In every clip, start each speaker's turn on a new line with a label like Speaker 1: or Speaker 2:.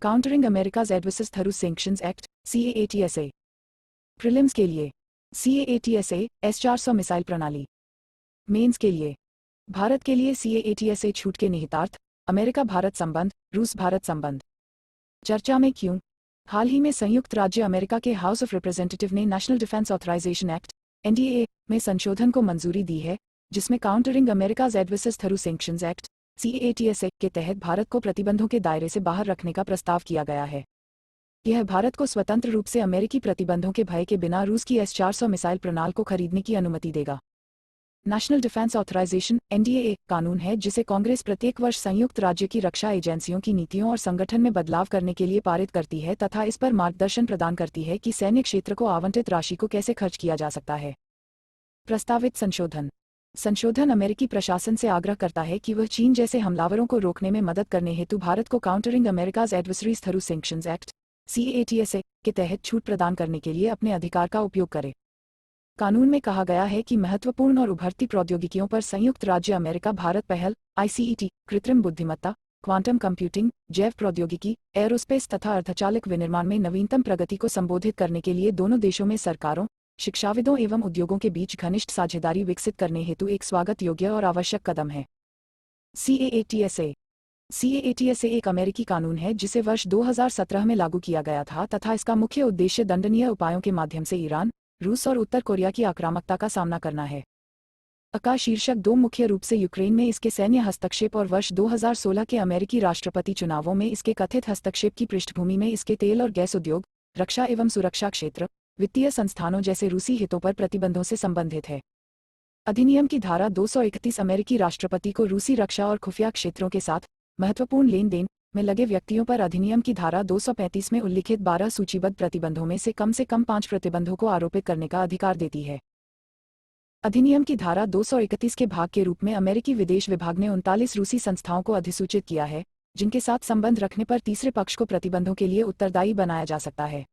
Speaker 1: Countering America's adversaries through sanctions act CAATSA। Prelims के लिए CAATSA S-400 missile प्रणाली। Mains के लिए भारत के लिए CAATSA छूट के निहितार्थ, अमेरिका भारत संबंध, रूस भारत संबंध। चर्चा में क्यों? हाल ही में संयुक्त राज्य अमेरिका के हाउस ऑफ रिप्रेजेंटेटिव ने national defence authorisation act NDA में संशोधन को मंजूरी दी है, जिसमें countering America's adversaries through sanctions act CAATSA के तहत भारत को प्रतिबंधों के दायरे से बाहर रखने का प्रस्ताव किया गया है। यह भारत को स्वतंत्र रूप से अमेरिकी प्रतिबंधों के भय के बिना रूस की S-400 मिसाइल प्रणाली को खरीदने की अनुमति देगा। नेशनल डिफेंस ऑथराइजेशन NDA कानून है जिसे कांग्रेस प्रत्येक वर्ष संयुक्त राज्य की रक्षा एजेंसियों की नीतियों और संगठन में बदलाव करने के लिए पारित करती है तथा इस पर मार्गदर्शन प्रदान करती है कि सैन्य क्षेत्र को आवंटित राशि को कैसे खर्च किया जा सकता है। प्रस्तावित संशोधन अमेरिकी प्रशासन से आग्रह करता है कि वह चीन जैसे हमलावरों को रोकने में मदद करने हेतु भारत को countering America's adversaries through sanctions act CAATSA के तहत छूट प्रदान करने के लिए अपने अधिकार का उपयोग करे। कानून में कहा गया है कि महत्वपूर्ण और उभरती प्रौद्योगिकियों पर संयुक्त राज्य अमेरिका भारत पहल ICET, कृत्रिम बुद्धिमत्ता, क्वांटम कंप्यूटिंग, जैव प्रौद्योगिकी, एरोस्पेस तथा अर्धचालक विनिर्माण में नवीनतम प्रगति को संबोधित करने के लिए दोनों देशों में सरकारों, शिक्षाविदों एवं उद्योगों के बीच घनिष्ठ साझेदारी विकसित करने हेतु एक स्वागत योग्य और आवश्यक कदम है। CAATSA एक अमेरिकी कानून है जिसे वर्ष 2017 में लागू किया गया था तथा इसका मुख्य उद्देश्य दंडनीय उपायों के माध्यम से ईरान, रूस और उत्तर कोरिया की आक्रामकता का सामना करना है। का शीर्षक 2 मुख्य रूप से यूक्रेन में इसके सैन्य हस्तक्षेप और वर्ष 2016 के अमेरिकी राष्ट्रपति चुनावों में इसके कथित हस्तक्षेप की पृष्ठभूमि में इसके तेल और गैस उद्योग, रक्षा एवं सुरक्षा क्षेत्र, वित्तीय संस्थानों जैसे रूसी हितों पर प्रतिबंधों से संबंधित है। अधिनियम की धारा 231 अमेरिकी राष्ट्रपति को रूसी रक्षा और खुफिया क्षेत्रों के साथ महत्वपूर्ण लेन देन में लगे व्यक्तियों पर अधिनियम की धारा 235 में उल्लिखित 12 सूचीबद्ध प्रतिबंधों में से कम 5 प्रतिबंधों को आरोपित करने का अधिकार देती है। अधिनियम की धारा 231 के भाग के रूप में अमेरिकी विदेश विभाग ने 39 रूसी संस्थाओं को अधिसूचित किया है, जिनके साथ संबंध रखने पर तीसरे पक्ष को प्रतिबंधों के लिए उत्तरदायी बनाया जा सकता है।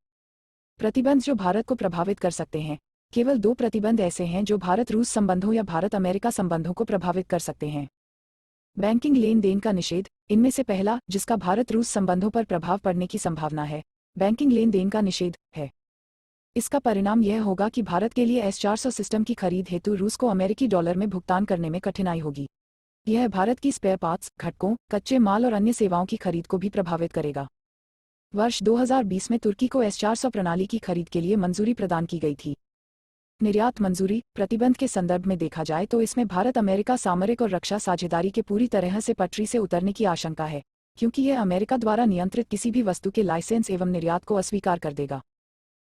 Speaker 1: प्रतिबंध जो भारत को प्रभावित कर सकते हैं। केवल 2 प्रतिबंध ऐसे हैं जो भारत रूस संबंधों या भारत अमेरिका संबंधों को प्रभावित कर सकते हैं। बैंकिंग लेन देन का निषेध, इनमें से पहला, जिसका भारत रूस संबंधों पर प्रभाव पड़ने की संभावना है, बैंकिंग लेन देन का निषेध है। इसका परिणाम यह होगा कि भारत के लिए S-400 सिस्टम की खरीद हेतु रूस को अमेरिकी डॉलर में भुगतान करने में कठिनाई होगी। यह भारत की स्पेयर पार्ट्स, घटकों, कच्चे माल और अन्य सेवाओं की खरीद को भी प्रभावित करेगा। वर्ष 2020 में तुर्की को S-400 प्रणाली की खरीद के लिए मंजूरी प्रदान की गई थी। निर्यात मंजूरी प्रतिबंध के संदर्भ में देखा जाए तो इसमें भारत अमेरिका सामरिक और रक्षा साझेदारी के पूरी तरह से पटरी से उतरने की आशंका है, क्योंकि यह अमेरिका द्वारा नियंत्रित किसी भी वस्तु के लाइसेंस एवं निर्यात को अस्वीकार कर देगा।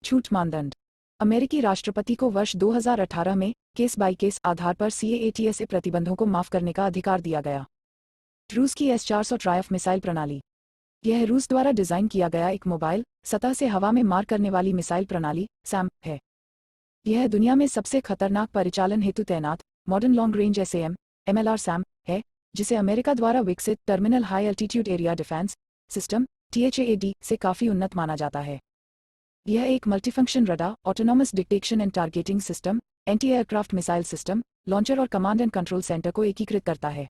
Speaker 1: छूट मानदंड, अमेरिकी राष्ट्रपति को वर्ष 2018 में केस बाय केस आधार पर CAATSA प्रतिबंधों को माफ करने का अधिकार दिया गया। रूस की S-400 ट्रायम्फ मिसाइल प्रणाली, यह रूस द्वारा डिजाइन किया गया एक मोबाइल, सतह से हवा में मार करने वाली मिसाइल प्रणाली SAM है। यह दुनिया में सबसे खतरनाक परिचालन हेतु तैनात modern long range MLR SAM है, जिसे अमेरिका द्वारा विकसित terminal high altitude area defence system THAAD से काफी उन्नत माना जाता है। यह एक multifunction radar, autonomous detection and targeting system, anti aircraft missile system, launcher और कमांड एंड कंट्रोल सेंटर को एकीकृत करता है।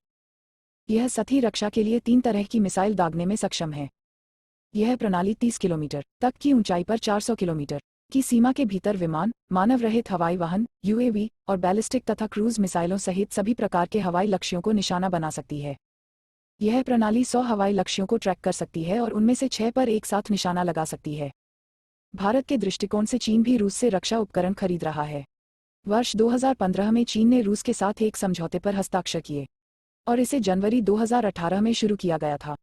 Speaker 1: यह सतही रक्षा के लिए 3 तरह की मिसाइल दागने में सक्षम है। यह प्रणाली 30 किलोमीटर तक की ऊंचाई पर 400 किलोमीटर की सीमा के भीतर विमान, मानव रहित हवाई वाहन UAV और बैलिस्टिक तथा क्रूज मिसाइलों सहित सभी प्रकार के हवाई लक्ष्यों को निशाना बना सकती है। यह प्रणाली 100 हवाई लक्ष्यों को ट्रैक कर सकती है और उनमें से 6 पर एक साथ निशाना लगा सकती है। भारत के दृष्टिकोण से चीन भी रूस से रक्षा उपकरण खरीद रहा है। वर्ष 2015 में चीन ने रूस के साथ एक समझौते पर हस्ताक्षर किए और इसे जनवरी 2018 में शुरू किया गया था।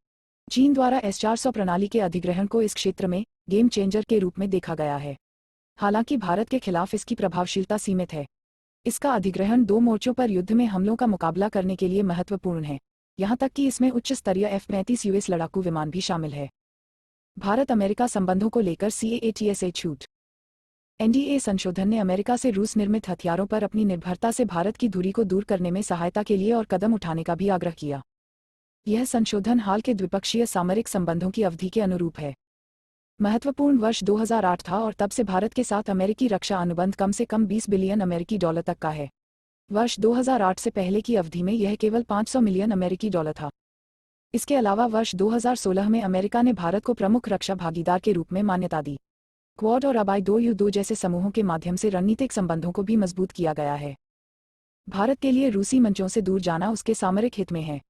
Speaker 1: चीन द्वारा S-400 प्रणाली के अधिग्रहण को इस क्षेत्र में गेम चेंजर के रूप में देखा गया है। हालांकि भारत के खिलाफ इसकी प्रभावशीलता सीमित है। इसका अधिग्रहण 2 मोर्चों पर युद्ध में हमलों का मुकाबला करने के लिए महत्वपूर्ण है, यहां तक कि इसमें उच्च स्तरीय F-35 US लड़ाकू विमान भी शामिल है। भारत अमेरिका संबंधों को लेकर CAATSA छूट, NDA संशोधन ने अमेरिका से रूस निर्मित हथियारों पर अपनी निर्भरता से भारत की दूरी को दूर करने में सहायता के लिए और कदम उठाने का भी आग्रह किया। यह संशोधन हाल के द्विपक्षीय सामरिक संबंधों की अवधि के अनुरूप है। महत्वपूर्ण वर्ष 2008 था और तब से भारत के साथ अमेरिकी रक्षा अनुबंध कम से कम 20 बिलियन अमेरिकी डॉलर तक का है। वर्ष 2008 से पहले की अवधि में यह केवल 500 मिलियन अमेरिकी डॉलर था। इसके अलावा वर्ष 2016 में अमेरिका ने भारत को प्रमुख रक्षा भागीदार के रूप में मान्यता दी। क्वाड और अबाई 2U2 जैसे समूहों के माध्यम से रणनीतिक संबंधों को भी मजबूत किया गया है। भारत के लिए रूसी मंचों से दूर जाना उसके सामरिक हित में है।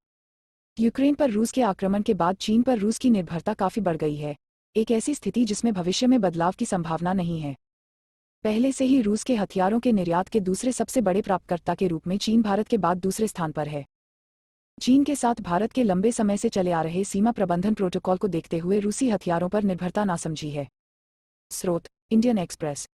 Speaker 1: यूक्रेन पर रूस के आक्रमण के बाद चीन पर रूस की निर्भरता काफी बढ़ गई है, एक ऐसी स्थिति जिसमें भविष्य में बदलाव की संभावना नहीं है। पहले से ही रूस के हथियारों के निर्यात के दूसरे सबसे बड़े प्राप्तकर्ता के रूप में चीन भारत के बाद दूसरे स्थान पर है। चीन के साथ भारत के लंबे समय से चले आ रहे सीमा प्रबंधन प्रोटोकॉल को देखते हुए रूसी हथियारों पर निर्भरता नासमझी है। स्रोत: इंडियन एक्सप्रेस।